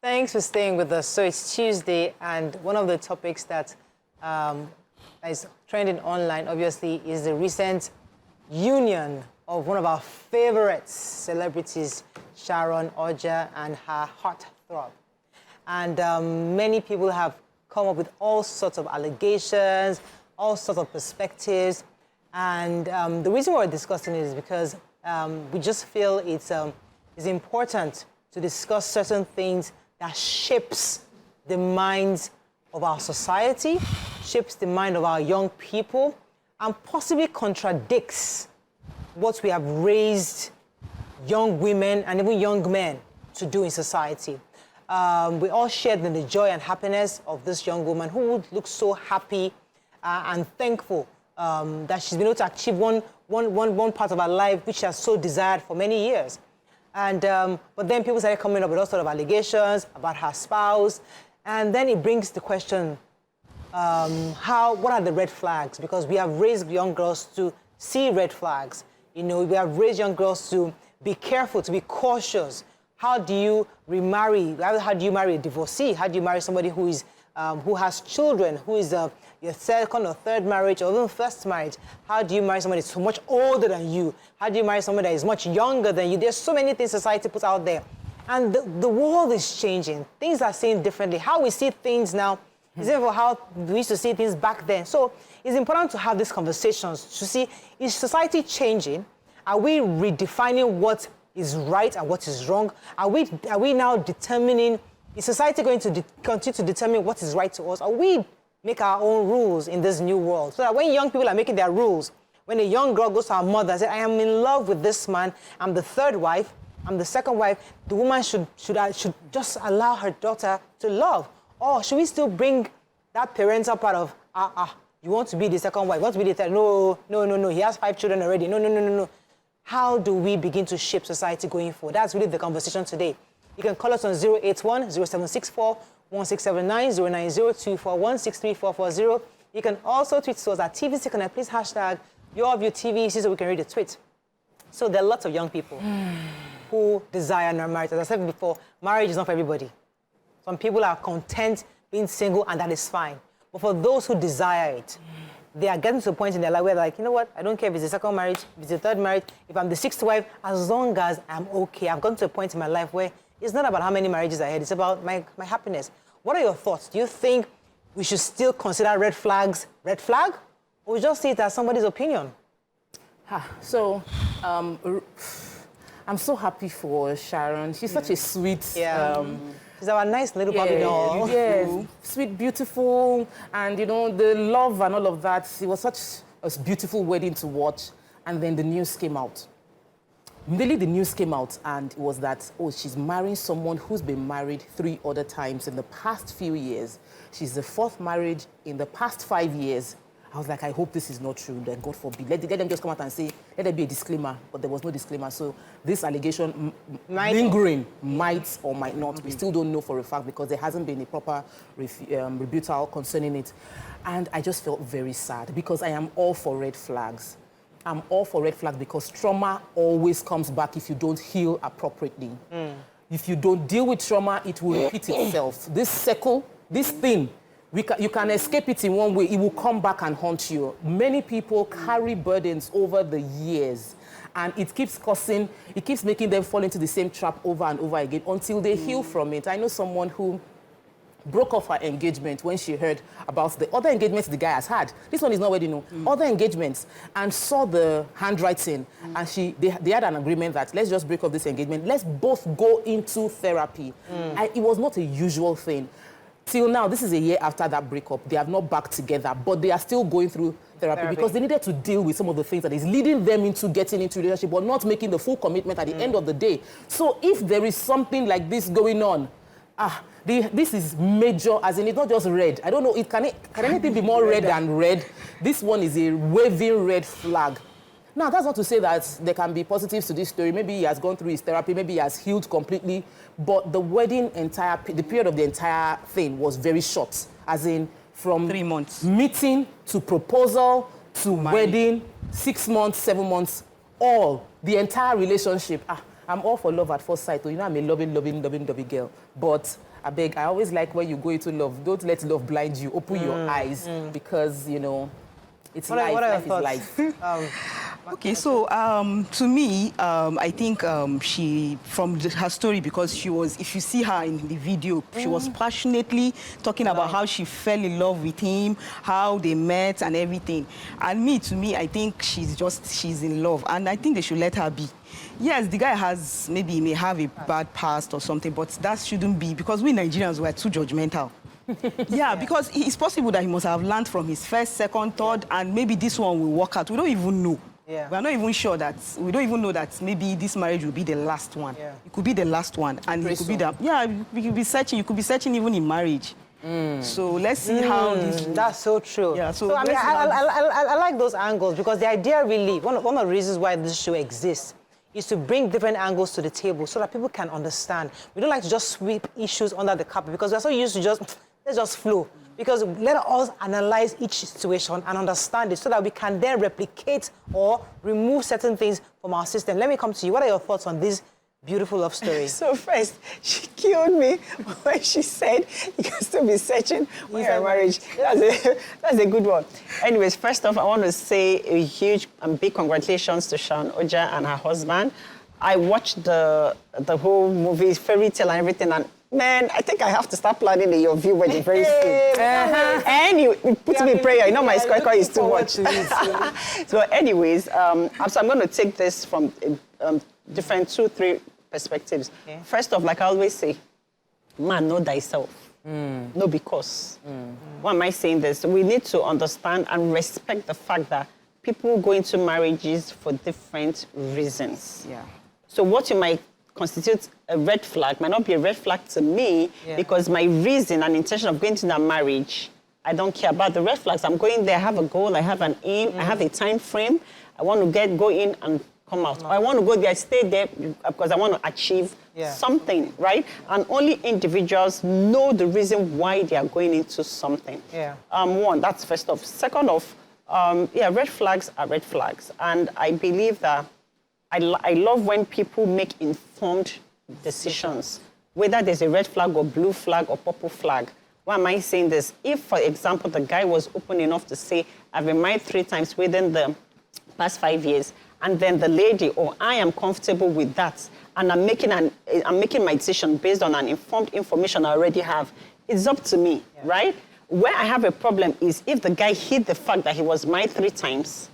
Thanks for staying with us. So it's Tuesday, and one of the topics that is trending online, obviously, is the recent union of one of our favorite celebrities, Sharon Ooja, and her heartthrob. And many people have come up with all sorts of allegations, all sorts of perspectives. And the reason we're discussing it is because we just feel it's important to discuss certain things that shapes the minds of our society, shapes the mind of our young people, and possibly contradicts what we have raised young women and even young men to do in society. We all shared in the joy and happiness of this young woman who would look so happy and thankful that she's been able to achieve one part of her life which she has so desired for many years. And but then people started coming up with all sorts of allegations about her spouse, and then it brings the question, what are the red flags? Because we have raised young girls to see red flags. You know, we have raised young girls to be careful, to be cautious. How do you remarry? How do you marry a divorcee? How do you marry somebody who is who has children, who is your second or third marriage or even first marriage? How do you marry somebody so much older than you? How do you marry somebody that is much younger than you? There's so many things society puts out there. And the world is changing. Things are seen differently. How we see things now is different from how we used to see things back then. So it's important to have these conversations to see, is society changing? Are we redefining what is right and what is wrong? Are we now determining, is society going to continue to determine what is right to us? Or we make our own rules in this new world? So that when young people are making their rules, when a young girl goes to her mother and says, I am in love with this man, I'm the third wife, I'm the second wife, the woman should just allow her daughter to love. Or should we still bring that parental part of, you want to be the second wife, you want to be the third? No, he has 5 children already. No. How do we begin to shape society going forward? That's really the conversation today. You can call us on 081-0764-1679, 090-241-63440. You can also tweet to us at TVC Connect. Please hashtag your view TVC so we can read the tweet. So there are lots of young people who desire non-marriage. As I said before, marriage is not for everybody. Some people are content being single, and that is fine. But for those who desire it, they are getting to a point in their life where they're like, you know what, I don't care if it's a second marriage, if it's a third marriage, if I'm the 6th wife, as long as I'm okay. I've gotten to a point in my life where it's not about how many marriages I had, it's about my happiness. What are your thoughts? Do you think we should still consider red flags red flag? Or we just see it as somebody's opinion? So, I'm so happy for Sharon. She's such a sweet... She's our nice little puppy doll. Yes, sweet, beautiful, and you know, the love and all of that. It was such a beautiful wedding to watch. And then the news came out. Immediately the news came out, and it was that, oh, she's marrying someone who's been married 3 other times in the past few years. She's the 4th marriage in the past 5 years. I was like, I hope this is not true, then God forbid. Let them just come out and say, let there be a disclaimer, but there was no disclaimer. So this allegation lingering might or might not. We still don't know for a fact because there hasn't been a proper rebuttal concerning it. And I just felt very sad because I am all for red flags. I'm all for red flags because trauma always comes back if you don't heal appropriately. If you don't deal with trauma, it will repeat itself. This circle, this thing, you can escape it in one way, it will come back and haunt you. Many people carry burdens over the years, and it keeps making them fall into the same trap over and over again until they heal from it. I know someone who broke off her engagement when she heard about the other engagements the guy has had. This one is not wedding, no. Other engagements, and saw the handwriting, and they had an agreement that let's just break up this engagement. Let's both go into therapy. It was not a usual thing. Till now, this is a year after that breakup. They have not back together, but they are still going through therapy because they needed to deal with some of the things that is leading them into getting into relationship, but not making the full commitment at the end of the day. So if there is something like this going on, this is major, as in it's not just red. I don't know, can anything be more red than red? This one is a waving red flag. Now, that's not to say that there can be positives to this story. Maybe he has gone through his therapy, maybe he has healed completely, but the the period of the entire thing was very short, as in from 3 months. Meeting to proposal to wedding, 6 months, 7 months, all, the entire relationship. I'm all for love at first sight. You know, I'm a loving girl. But I always like when you go into love, don't let love blind you. Open your eyes because, you know, it's life. Life is life. Okay, so to me, I think she, from her story, because she was, if you see her in the video, she was passionately talking about how she fell in love with him, how they met and everything. And to me, I think she's in love, and I think they should let her be. Yes, the guy may have a bad past or something, but that shouldn't be, because we Nigerians were too judgmental. Yeah, because it's possible that he must have learned from his first, second, third, and maybe this one will work out. We don't even know. Yeah. We are not even sure that, we don't even know that maybe this marriage will be the last one. Yeah. It could be the last one. And it could be that, we could be searching, you could be searching even in marriage. So let's see how this... That's so true. Yeah, so I mean, I like those angles, because the idea really, one of the reasons why this show exists is to bring different angles to the table so that people can understand. We don't like to just sweep issues under the carpet, because we're so used to let's just flow. Because let us analyze each situation and understand it so that we can then replicate or remove certain things from our system. Let me come to you. What are your thoughts on this beautiful love story? So first, she killed me when she said you can still be searching for your marriage. That's a good one. Anyways, first off, I want to say a huge and big congratulations to Sharon Ooja and her husband. I watched the whole movie, fairy tale and everything, and man, I think I have to start planning your view wedding very soon. Anyway, put me in prayer. You know my score is too much. So anyways, so I'm going to take this from different 2-3 perspectives. Okay. First off, like I always say, man, know thyself. No because. Why am I saying this? We need to understand and respect the fact that people go into marriages for different reasons. Yeah. So what you might constitute a red flag might not be a red flag to me because my reason and intention of going to that marriage, I don't care about the red flags. I'm going there, I have a goal, I have an aim, I have a time frame. I want to go in and come out. I want to go there, stay there because I want to achieve something, right? And only individuals know the reason why they are going into something. Yeah. One, that's first off. Second off, red flags are red flags. And I believe that I love when people make informed decisions, whether there's a red flag or blue flag or purple flag. Why am I saying this? If, for example, the guy was open enough to say, I've been married 3 times within the past 5 years, and then the lady or I am comfortable with that, and I'm making my decision based on an informed information I already have, it's up to me, right? Where I have a problem is if the guy hid the fact that he was married 3 times,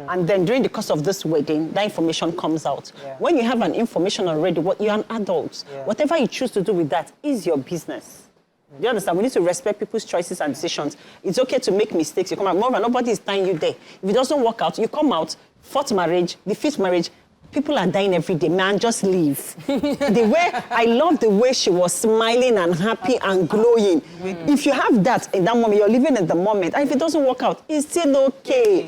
and then during the course of this wedding, that information comes out. Yeah. When you have an information already, you're an adult. Yeah. Whatever you choose to do with that is your business. You understand? We need to respect people's choices and decisions. It's okay to make mistakes. You come out, moreover, nobody is tying you there. If it doesn't work out, you come out, 4th marriage, the 5th marriage, people are dying every day. Man, just leave. I love the way she was smiling and happy and glowing. If you have that in that moment, you're living in the moment. And if it doesn't work out, it's still okay.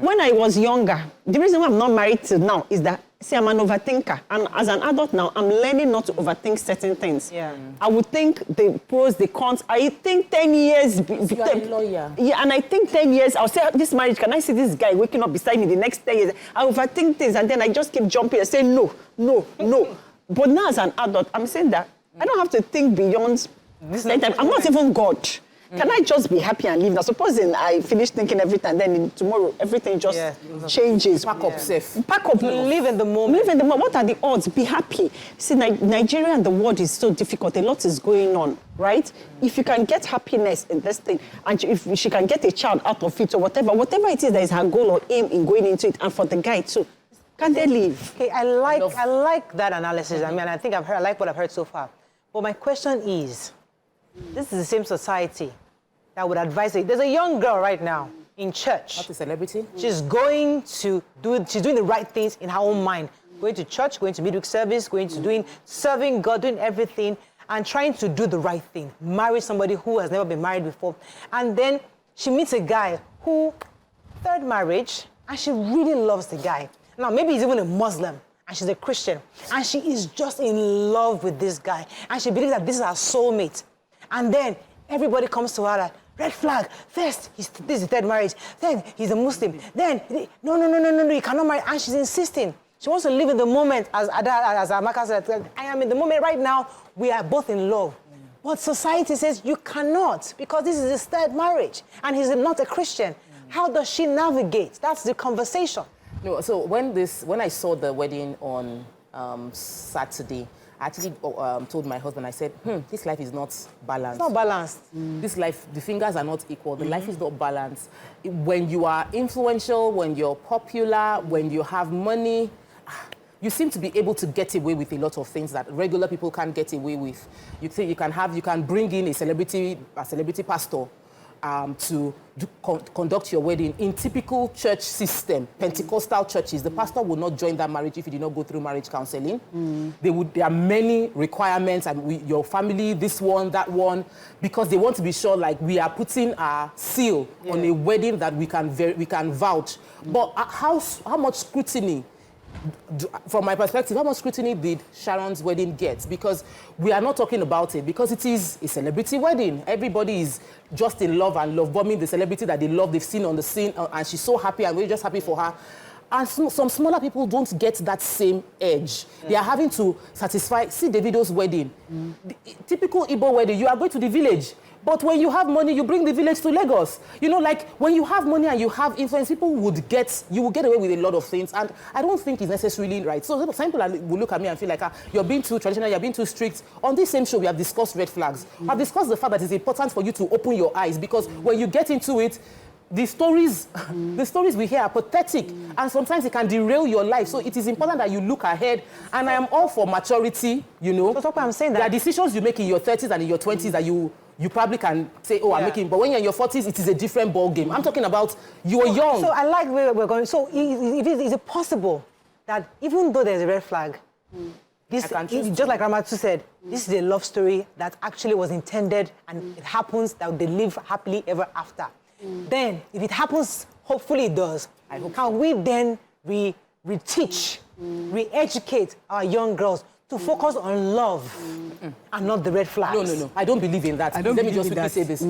When I was younger, the reason why I'm not married till now is that, see, I'm an overthinker. And as an adult now, I'm learning not to overthink certain things. Yeah. I would think the pros, the cons. I think 10 years... You're a lawyer. Yeah, and I think 10 years, I'll say, this marriage, can I see this guy waking up beside me the next 10 years? I overthink things, and then I just keep jumping and say, no. But now as an adult, I'm saying that I don't have to think beyond this time. I'm not even God. Can I just be happy and live? Now, supposing I finish thinking everything, and then tomorrow everything just changes. Pack up safe. Pack up. Live in the moment. Live in the moment. What are the odds? Be happy. See, Nigeria and the world is so difficult. A lot is going on, right? If you can get happiness in this thing, and if she can get a child out of it or whatever it is that is her goal or aim in going into it, and for the guy too, can they live? Okay, I like that analysis. I mean, I like what I've heard so far. But my question is, this is the same society that would advise it. There's a young girl right now in church. Not a celebrity. She's doing the right things in her own mind. Going to church, going to midweek service, serving God, doing everything, and trying to do the right thing. Marry somebody who has never been married before. And then she meets a guy who, 3rd marriage, and she really loves the guy. Now, maybe he's even a Muslim, and she's a Christian, and she is just in love with this guy, and she believes that this is her soulmate. And then everybody comes to her that, red flag. First, this is 3rd marriage. Then, he's a Muslim. Then, no, you cannot marry. And she's insisting. She wants to live in the moment, as Amaka said. I am in the moment right now. We are both in love. But society says you cannot, because this is his third marriage, and he's not a Christian. How does she navigate? That's the conversation. No, so when I saw the wedding on Saturday, I actually told my husband, I said, this life is not balanced. It's not balanced. This life, the fingers are not equal. The life is not balanced. When you are influential, when you're popular, when you have money, you seem to be able to get away with a lot of things that regular people can't get away with. You think you can bring in a celebrity pastor to conduct your wedding. In typical church system, Pentecostal churches, the pastor will not join that marriage if you did not go through marriage counseling. There are many requirements, and your family, this one, that one, because they want to be sure, like, we are putting our seal on a wedding that we can vouch. But how much scrutiny? From my perspective, how much scrutiny did Sharon's wedding get? Because we are not talking about it, because it is a celebrity wedding. Everybody is just in love and love bombing the celebrity that they love, they've seen on the scene, and she's so happy, and we're just happy for her. And some smaller people don't get that same edge. They are having to satisfy. See Davido's wedding. The typical Igbo wedding, you are going to the village. But when you have money, you bring the village to Lagos. You know, like, when you have money and you have influence, you will get away with a lot of things. And I don't think it's necessarily right. So some people will look at me and feel like, you're being too traditional, you're being too strict. On this same show, we have discussed red flags. I've discussed the fact that it's important for you to open your eyes, because when you get into it, the stories we hear are pathetic, and sometimes it can derail your life. So it is important that you look ahead, and I am all for maturity, you know. So that's why I'm saying that. There are decisions you make in your 30s and in your 20s that you probably can say, oh, I'm making, but when you're in your 40s, it is a different ball game. I'm talking about you're young. So I like where we're going. So is it possible that even though there's a red flag, just like Ramatu said, this is a love story that actually was intended, and it happens that they live happily ever after. Then, if it happens, hopefully it does, can we then reteach, re-educate our young girls to focus on love and not the red flags? No. I don't believe in that. Let me just quickly say this.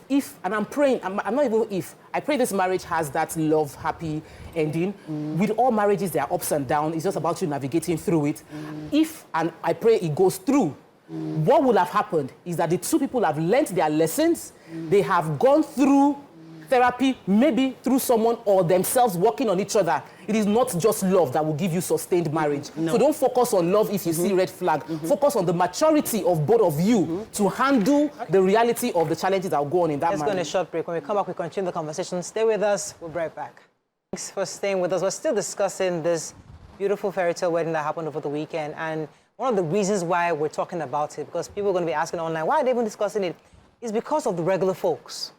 If, and I'm praying, I'm not even if, I pray this marriage has that love, happy ending. With all marriages, there are ups and downs. It's just about you navigating through it. If, and I pray it goes through, what will have happened is that the two people have learnt their lessons. They have gone through therapy, maybe through someone or themselves working on each other. It is not just love that will give you sustained marriage. So don't focus on love if you see red flag. Focus on the maturity of both of you to handle the reality of the challenges that will go on in that marriage. Let's go on a short break. When we come back, we continue the conversation. Stay with us. We'll be right back. Thanks for staying with us. We're still discussing this beautiful fairy tale wedding that happened over the weekend. And one of the reasons why we're talking about it, because people are going to be asking online, why are they even discussing it, is because of the regular folks.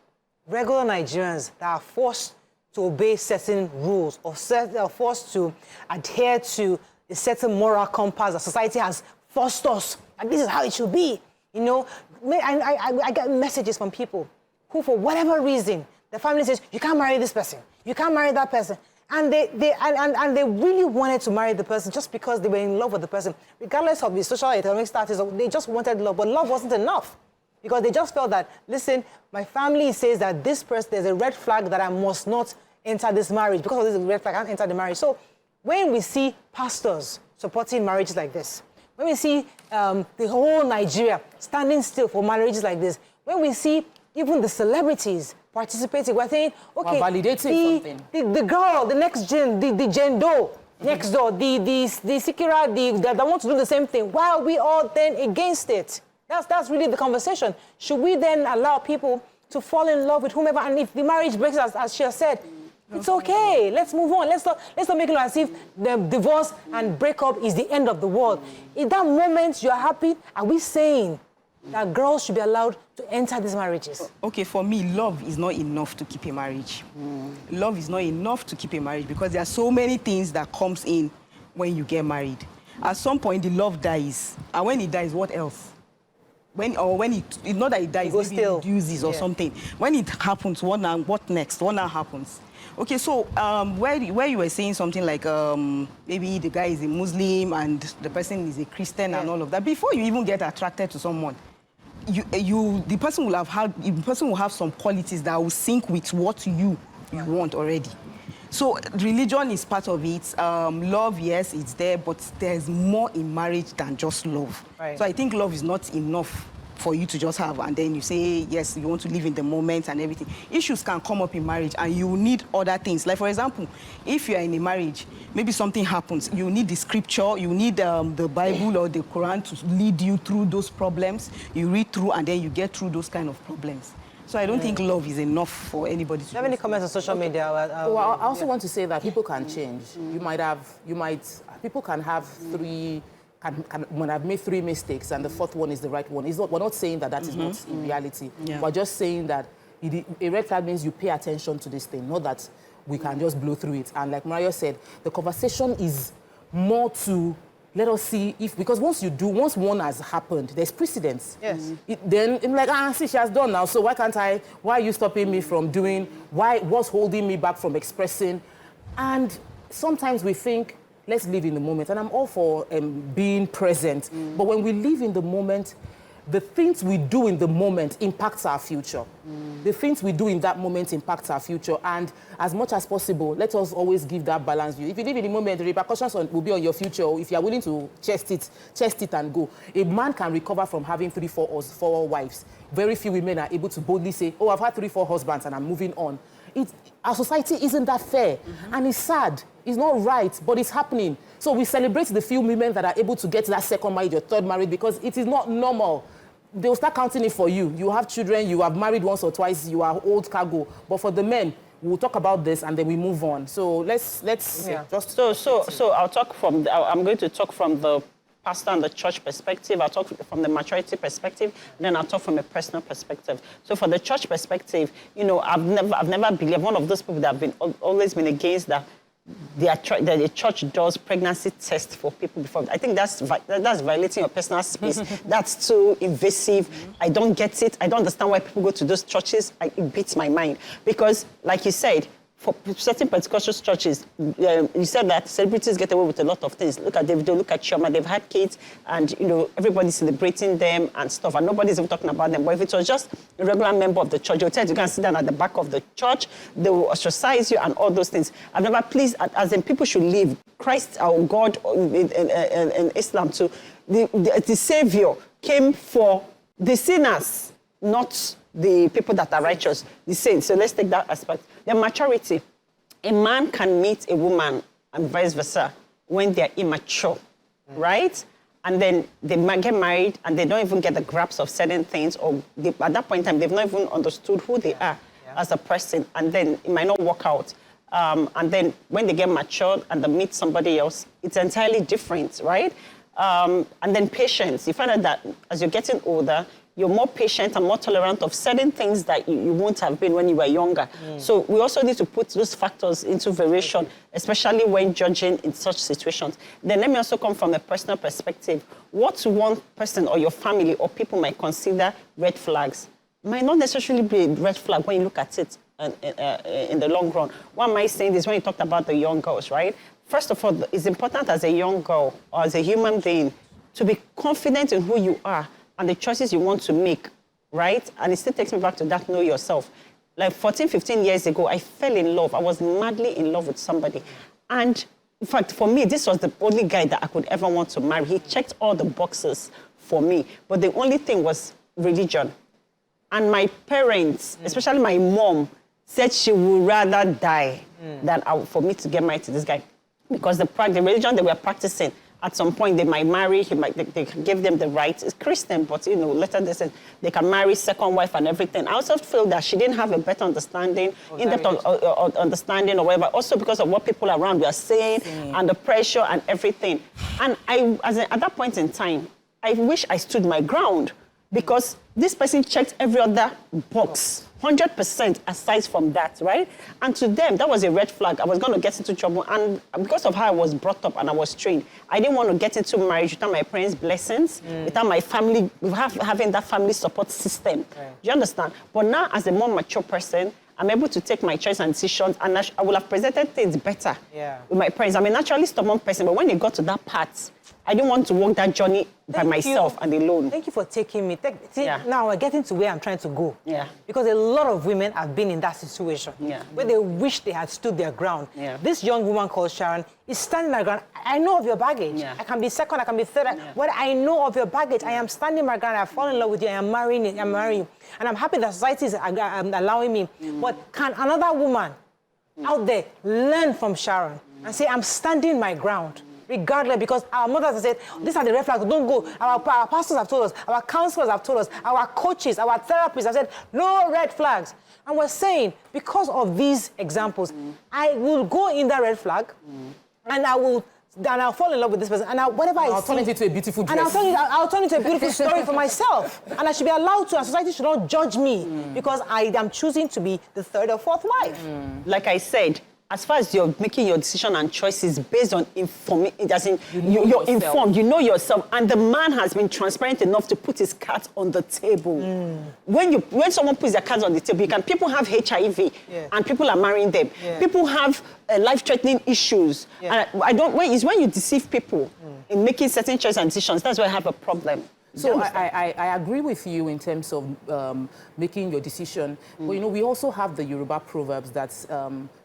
Regular Nigerians that are forced to obey certain rules, or are forced to adhere to a certain moral compass that society has forced us, and this is how it should be. You know, I get messages from people who, for whatever reason, the family says, you can't marry this person, you can't marry that person. And they really wanted to marry the person just because they were in love with the person, regardless of the social economic status. They just wanted love, but love wasn't enough. Because they just felt that, listen, my family says that this person, there's a red flag that I must not enter this marriage. Because of this red flag, I can't enter the marriage. So when we see pastors supporting marriages like this, when we see the whole Nigeria standing still for marriages like this, when we see even the celebrities participating, we're saying, okay, validating something. The girl, the next gen, the Gen Do next door, the Sikira, that want to do the same thing. Why are we all then against it? That's really the conversation. Should we then allow people to fall in love with whomever? And if the marriage breaks, as she has said, it's okay. Let's move on. Let's not make it as if the divorce and breakup is the end of the world. In that moment, you're happy. Are we saying that girls should be allowed to enter these marriages? Okay, for me, love is not enough to keep a marriage. Love is not enough to keep a marriage, because there are so many things that comes in when you get married. At some point, the love dies. And when it dies, what else? It's not that it dies, maybe it reduces or something. When it happens, what next? What now happens? Okay, so where you were saying something like maybe the guy is a Muslim and the person is a Christian and all of that, before you even get attracted to someone, the person will have some qualities that will sync with what you want already. So religion is part of it. Love, yes, it's there, but there's more in marriage than just love. Right. So I think love is not enough for you to just have, and then you say, yes, you want to live in the moment and everything. Issues can come up in marriage, and you need other things. Like, for example, if you are in a marriage, maybe something happens, you need the scripture, you need the Bible or the Quran to lead you through those problems. You read through, and then you get through those kind of problems. So I don't think love is enough for anybody to Do you have any comments on social media? Well, I also want to say that people can change. People can have might have made 3 mistakes and the 4th one is the right one. We're not saying that is not in reality. Yeah. We're just saying that a red flag means you pay attention to this thing, not that we can just blow through it. And like Mario said, the conversation is more to let us see if, because once one has happened, there's precedence. Yes. Then I'm like, see, she has done now, so why are you stopping me from doing, what's holding me back from expressing? And sometimes we think, let's live in the moment. And I'm all for being present. But when we live in the moment, the things we do in the moment impacts our future. The things we do in that moment impacts our future. And as much as possible, let us always give that balance view. If you live in the moment, the repercussions will be on your future. If you are willing to chest it and go. A man can recover from having 3, 4 wives. Very few women are able to boldly say, oh, I've had 3, 4 husbands and I'm moving on. Our society isn't that fair. And it's sad. It's not right, but it's happening. So we celebrate the few women that are able to get that 2nd marriage or 3rd marriage because it is not normal. They'll start counting it for you. You have children, you have married once or twice, you are old cargo. But for the men, we'll talk about this and then we move on. So let's just... So I'm going to talk from the pastor and the church perspective. I'll talk from the maturity perspective, then I'll talk from a personal perspective. So for the church perspective, I've never believed, one of those people that have always been against that the church does pregnancy tests for people before. I think that's violating your personal space. That's too invasive. I don't get it. I don't understand why people go to those churches. It beats my mind. Because, like you said, for certain Pentecostal churches, you said that celebrities get away with a lot of things. Look at Davido, look at Chioma. They've had kids, and everybody's celebrating them and stuff, and nobody's even talking about them. But if it was just a regular member of the church, they'll tell you to go and sit down at the back of the church. They will ostracize you and all those things. I've never pleased, as in people should live. Christ, our God, in Islam too, the Savior came for the sinners, not the people that are righteous, the saints. So let's take that aspect. The maturity. A man can meet a woman and vice versa when they're immature, right? And then they might get married and they don't even get the grasp of certain things, or at that point in time, they've not even understood who they are as a person, and then it might not work out. And then when they get matured and they meet somebody else, it's entirely different, right? And then patience. You find out that as you're getting older, you're more patient and more tolerant of certain things that you won't have been when you were younger. So we also need to put those factors into variation, especially when judging in such situations. Then let me also come from a personal perspective. What one person or your family or people might consider red flags might not necessarily be a red flag when you look at it in the long run. Why am I saying this when you talked about the young girls, right? First of all, it's important as a young girl or as a human being to be confident in who you are and the choices you want to make, right? And it still takes me back to that know yourself. Like 14, 15 years ago, I fell in love. I was madly in love with somebody. And in fact, for me, this was the only guy that I could ever want to marry. He checked all the boxes for me. But the only thing was religion. And my parents, especially my mom, said she would rather die than for me to get married to this guy. Because the religion they were practicing, at some point, they might marry, they give them the right. It's Christian, but, later they said they can marry second wife and everything. I also feel that she didn't have a better understanding, in-depth understanding or whatever, also because of what people around were saying and the pressure and everything. And at that point in time, I wish I stood my ground because this person checked every other box. 100% aside from that, right? And to them, that was a red flag. I was going to get into trouble. And because of how I was brought up and I was trained, I didn't want to get into marriage without my parents' blessings, without my family, having that family support system. Right. Do you understand? But now, as a more mature person, I'm able to take my choice and decisions, and I will have presented things better with my parents. I'm a naturally stubborn person, but when it got to that part, I didn't want to walk that journey by myself and alone. Thank you for taking me. See, Yeah. now we're getting to where I'm trying to go. Yeah. Because a lot of women have been in that situation where they wish they had stood their ground. Yeah. This young woman called Sharon is standing my ground. I know of your baggage. Yeah. I can be second, I can be third. But I know of your baggage. I am standing my ground. I fall in love with you. I am marrying you. I'm marrying you. And I'm happy that society is allowing me. But can another woman out there learn from Sharon and say, I'm standing my ground? Regardless, because our mothers have said, these are the red flags, don't go. Our pastors have told us, our counselors have told us, our coaches, our therapists have said, no red flags. And we're saying, because of these examples, I will go in that red flag, and I'll fall in love with this person, and I'll turn it into a beautiful dress. And I'll turn it into a beautiful story for myself. And I should be allowed to, and society should not judge me, because I am choosing to be the third or fourth wife. Like I said, as far as you're making your decision and choices based on information, you're informed, you know yourself, and the man has been transparent enough to put his cards on the table. When someone puts their cards on the table, people have HIV, and people are marrying them. People have life-threatening issues. And it's when you deceive people in making certain choices and decisions, that's why I have a problem. So I agree with you in terms of making your decision. But, you know, we also have the Yoruba proverbs that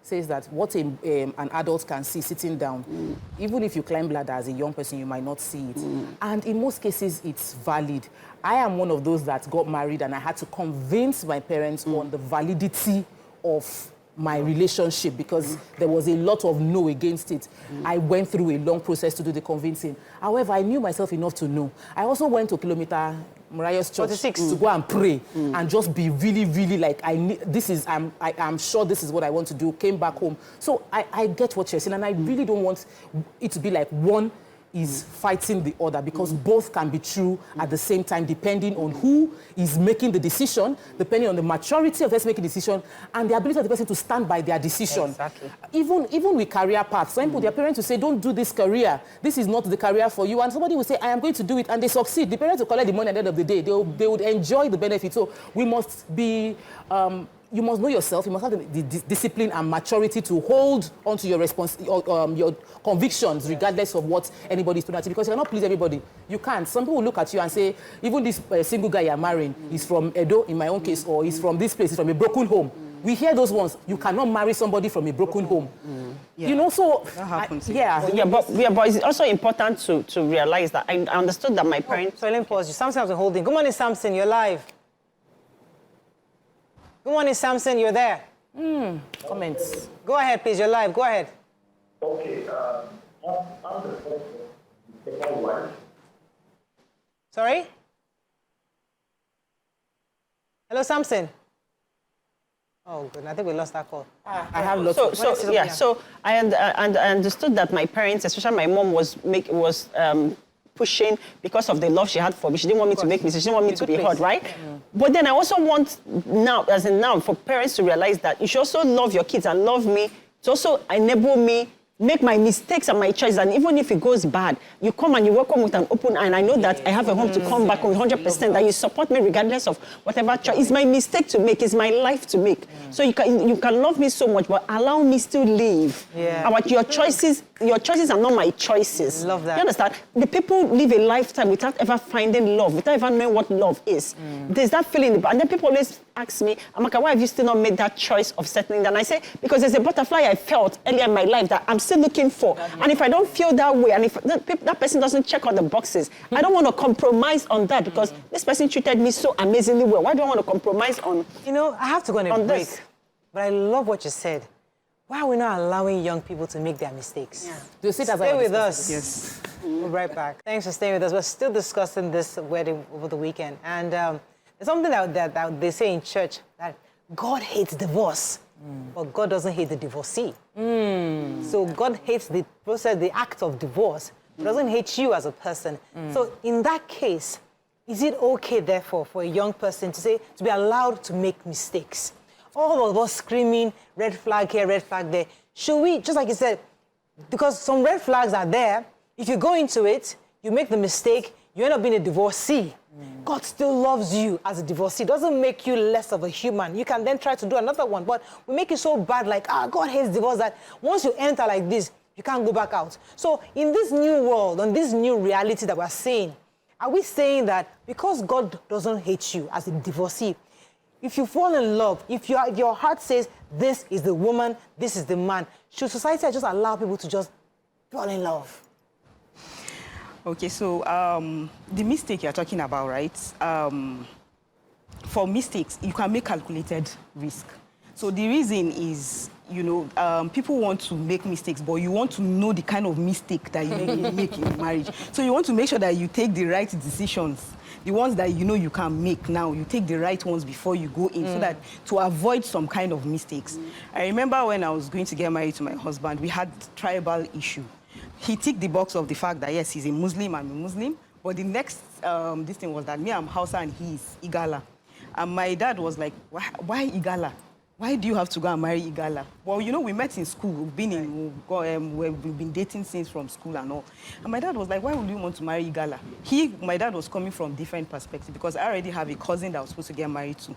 says that what an adult can see sitting down, even if you climb ladder as a young person, you might not see it. And in most cases, it's valid. I am one of those that got married and I had to convince my parents on the validity of my relationship because there was a lot of no against it. I went through a long process to do the convincing. However, I knew myself enough to know. I also went to Kilometer Mariah's church 46 to go and pray and just be really, really like, I'm sure this is what I want to do. Came back home. So I get what you're saying, and I really don't want it to be like one is fighting the other, because both can be true at the same time, depending on who is making the decision, depending on the maturity of the person making the decision, and the ability of the person to stand by their decision. Exactly. Even with career paths, some people, their parents will say, don't do this career. This is not the career for you. And somebody will say, I am going to do it, and they succeed. The parents will collect the money at the end of the day. They would enjoy the benefit. So we must be... you must know yourself. You must have the discipline and maturity to hold onto your your convictions, regardless of what anybody's putting at you, because you cannot please everybody. You can't. Some people will look at you and say, even this single guy you're marrying is from Edo, in my own case, or he's from this place, he's from a broken home. We hear those ones. You cannot marry somebody from a broken home. You know, so... That happens. But it's also important to realize that I understood that my parents... So let me pause you. Samson has been holding. Good morning, Samson. You're live. Good morning, Samson. You're there. Comments. Go ahead, please. You're live. Go ahead. Okay, I'm the second wife. Sorry? Hello, Samson. Oh, good. I think we lost that call. I have lots So I understood that my parents, especially my mom, was pushing because of the love she had for me. She didn't want me to make mistakes. She didn't want me to be hurt, right? But then I also want now, for parents to realize that you should also love your kids and love me to also enable me make my mistakes and my choices, and even if it goes bad, you come and you welcome with an open eye, and I know that I have a home to come back with 100%, that you support me regardless of whatever choice. It's my mistake to make, it's my life to make. So you can love me so much, but allow me still live. Your choices are not my choices. Love that. You understand? The people live a lifetime without ever finding love, without ever knowing what love is. There's that feeling, and then people always ask me, Amaka, why have you still not made that choice of settling down? I say, because there's a butterfly I felt earlier in my life that I'm still looking for. And if I don't feel that way, and if that person doesn't check all the boxes, I don't want to compromise on that, because this person treated me so amazingly well. Why do I want to compromise on You know, I have to go on a break, this? but I love what you said. Why are we not allowing young people to make their mistakes? Do you see that? Stay with us. Yes. We'll be right back. Thanks for staying with us. We're still discussing this wedding over the weekend. And there's something that they say in church, that God hates divorce, but God doesn't hate the divorcee. So God hates the process, the act of divorce, but doesn't hate you as a person. So in that case, is it okay, therefore, for a young person to be allowed to make mistakes? All of us screaming, red flag here, red flag there. Should we, just like you said, because some red flags are there, if you go into it, you make the mistake, you end up being a divorcee. God still loves you as a divorcee. It doesn't make you less of a human. You can then try to do another one, but we make it so bad, like, God hates divorce, that once you enter like this, you can't go back out. So in this new world, on this new reality that we're seeing, are we saying that because God doesn't hate you as a divorcee, if you fall in love, if your heart says, this is the woman, this is the man, should society just allow people to just fall in love? Okay, so the mistake you're talking about, right? For mistakes, you can make calculated risk. So the reason is, you know, people want to make mistakes, but you want to know the kind of mistake that you make in marriage. So you want to make sure that you take the right decisions, the ones that you know you can make now. You take the right ones before you go in, so that to avoid some kind of mistakes. I remember when I was going to get married to my husband, we had tribal issue. He ticked the box of the fact that, yes, he's a Muslim, I'm a Muslim. But the next this thing was that me, I'm Hausa and he is Igala. And my dad was like, why Igala? Why do you have to go and marry Igala? Well, you know, we met in school. We've been dating since from school and all. And my dad was like, why would you want to marry Igala? My dad was coming from different perspective, because I already have a cousin that I was supposed to get married to.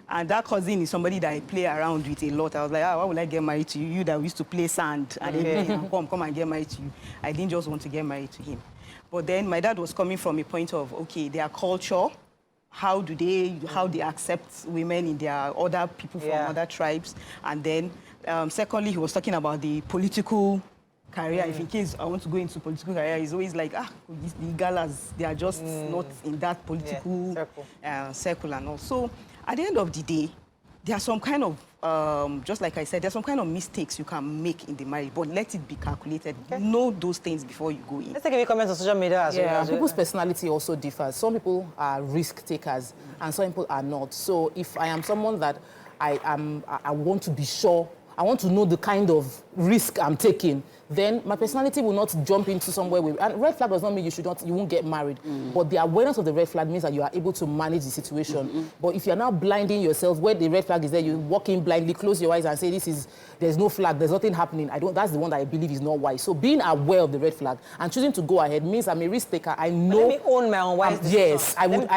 And that cousin is somebody that I play around with a lot. I was like, why would I get married to you? You that used to play sand and everything, come and get married to you. I didn't just want to get married to him. But then my dad was coming from a point of, okay, their culture, how they accept women in their other people from other tribes. And then secondly, he was talking about the political career. If in case I want to go into political career, he's always like, the galas, they are just not in that political circle and all. So at the end of the day, there are some kind of, just like I said, there's some kind of mistakes you can make in the marriage, but let it be calculated. Know those things before you go in. Let's take a few comments on social media as well. Yeah, people's personality also differs. Some people are risk takers and some people are not. So if I am someone that I want to be sure, I want to know the kind of risk I'm taking, then my personality will not jump into somewhere with... And red flag does not mean you won't get married. But the awareness of the red flag means that you are able to manage the situation. But if you're now blinding yourself, where the red flag is there, you walk in blindly, close your eyes and say, there's no flag, there's nothing happening. That's the one that I believe is not wise. So being aware of the red flag and choosing to go ahead means I'm a risk taker. I know... Let me own my own wise decision. Yes,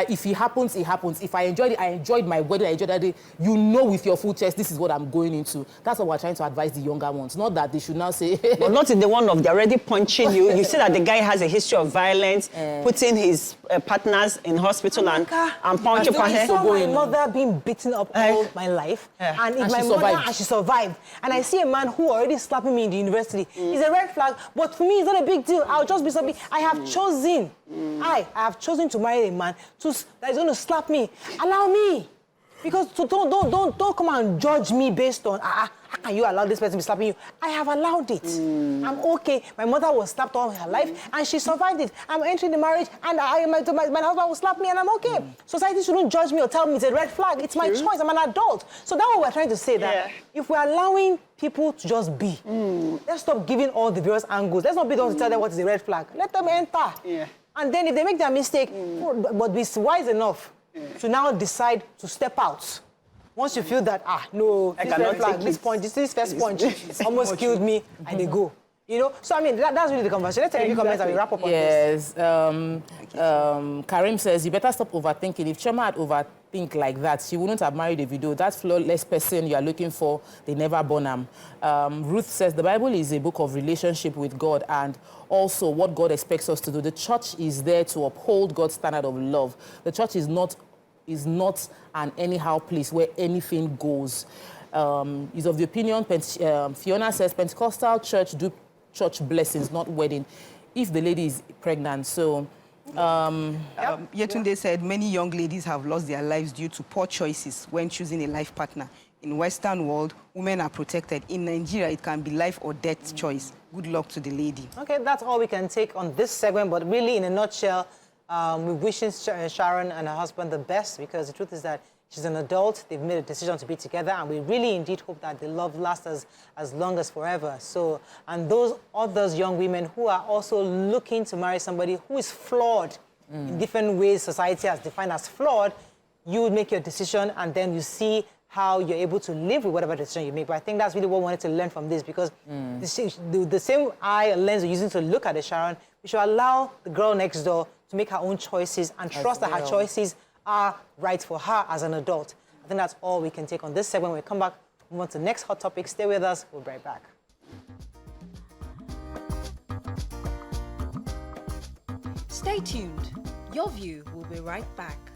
if it happens, it happens. If I enjoyed it, I enjoyed my wedding, I enjoyed that day. You know with your full chest, this is what I'm going into. That's what we're trying to advise the younger ones. Not that they should now say... But not in the one of they're already punching you. You see that the guy has a history of violence, putting his partners in hospital and punching for I her. saw my mother being beaten up all my life, and she survived. And I see a man who already slapping me in the university. It's a red flag, but for me, it's not a big deal. I'll just be something. I have chosen. I have chosen to marry a man that is going to slap me. Allow me. Because don't come and judge me based on how can you allow this person to be slapping you? I have allowed it. I'm okay. My mother was slapped all her life and she survived it. I'm entering the marriage and my husband will slap me and I'm okay. Society shouldn't judge me or tell me it's a red flag. It's my choice. I'm an adult. So that's what we're trying to say, that if we're allowing people to just be, let's stop giving all the various angles. Let's not be the ones to tell them what is a red flag. Let them enter. And then if they make their mistake, but be wise enough to now decide to step out. Once you feel that, no, this red flag, this first punch almost killed me, and they go. You know? So, I mean, that's really the conversation. Let's take a few comments and we wrap up on this. Yes. Karim says, you better stop overthinking. If Chema had overthink like that, she wouldn't have married Davido. That flawless person you are looking for, they never born him. Ruth says, the Bible is a book of relationship with God and also what God expects us to do. The church is there to uphold God's standard of love. The church is not an anyhow place where anything goes. Is of the opinion, Fiona says, Pentecostal church do church blessings, not wedding, if the lady is pregnant. So, Yetunde said, many young ladies have lost their lives due to poor choices when choosing a life partner. In Western world, women are protected. In Nigeria, it can be life or death choice. Good luck to the lady. Okay, that's all we can take on this segment, but really, in a nutshell, we wish Sharon and her husband the best, because the truth is that she's an adult, they've made a decision to be together, and we really indeed hope that the love lasts as long as forever. So, and those others young women who are also looking to marry somebody who is flawed in different ways society has defined as flawed, you make your decision and then you see how you're able to live with whatever decision you make. But I think that's really what we wanted to learn from this, because the same eye and lens we're using to look at the Sharon, we should allow the girl next door to make her own choices and trust that her choices are right for her as an adult. I think that's all we can take on this segment. When we come back, move on to the next hot topic. Stay with us. We'll be right back. Stay tuned. Your View will be right back.